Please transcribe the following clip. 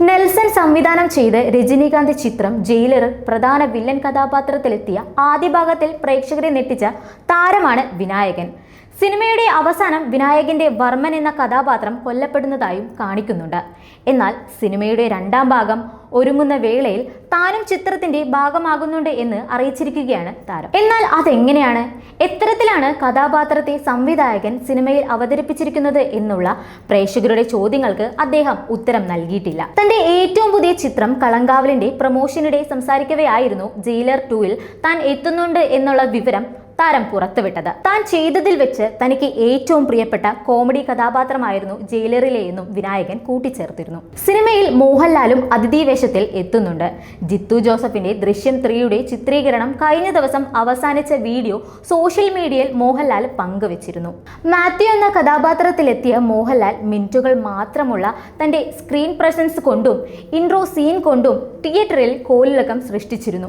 Nelson സംവിധാനം ചെയ്ത് രജനീകാന്ത് ചിത്രം ജയിലറിൽ പ്രധാന വില്ലൻ കഥാപാത്രത്തിലെത്തിയ ആദ്യ ഭാഗത്തിൽ പ്രേക്ഷകരെ ഞെട്ടിച്ച താരമാണ് വിനായകൻ. സിനിമയുടെ അവസാനം വിനായകന്റെ വർമ്മൻ എന്ന കഥാപാത്രം കൊല്ലപ്പെടുന്നതായും കാണിക്കുന്നുണ്ട്. എന്നാൽ സിനിമയുടെ രണ്ടാം ഭാഗം ഒരുങ്ങുന്ന വേളയിൽ താനും ചിത്രത്തിന്റെ ഭാഗമാകുന്നുണ്ട് എന്ന് അറിയിച്ചിരിക്കുകയാണ് താരം. എന്നാൽ അതെങ്ങനെയാണ്, എത്തരത്തിലാണ് കഥാപാത്രത്തെ സംവിധായകൻ സിനിമയിൽ അവതരിപ്പിച്ചിരിക്കുന്നത് എന്നുള്ള പ്രേക്ഷകരുടെ ചോദ്യങ്ങൾക്ക് അദ്ദേഹം ഉത്തരം നൽകിയിട്ടില്ല. തന്റെ ഏറ്റവും പുതിയ ചിത്രം കളങ്കാവലിന്റെ പ്രൊമോഷനിടെ സംസാരിക്കവെയായിരുന്നു ജയിലർ 2-ൽ താൻ എത്തുന്നുണ്ട് എന്നുള്ള വിവരം താരം പുറത്തുവിട്ടത്. താൻ ചെയ്തതിൽ വെച്ച് തനിക്ക് ഏറ്റവും പ്രിയപ്പെട്ട കോമഡി കഥാപാത്രമായിരുന്നു ജയിലറിലെ എന്നും വിനായകൻ കൂട്ടിച്ചേർത്തിരുന്നു. സിനിമയിൽ മോഹൻലാലും അതിഥി വേഷത്തിൽ എത്തുന്നുണ്ട്. ജിത്തു ജോസഫിന്റെ ദൃശ്യം 3യുടെ ചിത്രീകരണം കഴിഞ്ഞ ദിവസം അവസാനിച്ച വീഡിയോ സോഷ്യൽ മീഡിയയിൽ മോഹൻലാൽ പങ്കുവച്ചിരുന്നു. മാത്യു എന്ന കഥാപാത്രത്തിലെത്തിയ മോഹൻലാൽ മിനിറ്റുകൾ മാത്രമുള്ള തന്റെ സ്ക്രീൻ പ്രസൻസ് കൊണ്ടും ഇൻട്രോ സീൻ കൊണ്ടും തിയേറ്ററിൽ കോളിളക്കം സൃഷ്ടിച്ചിരുന്നു.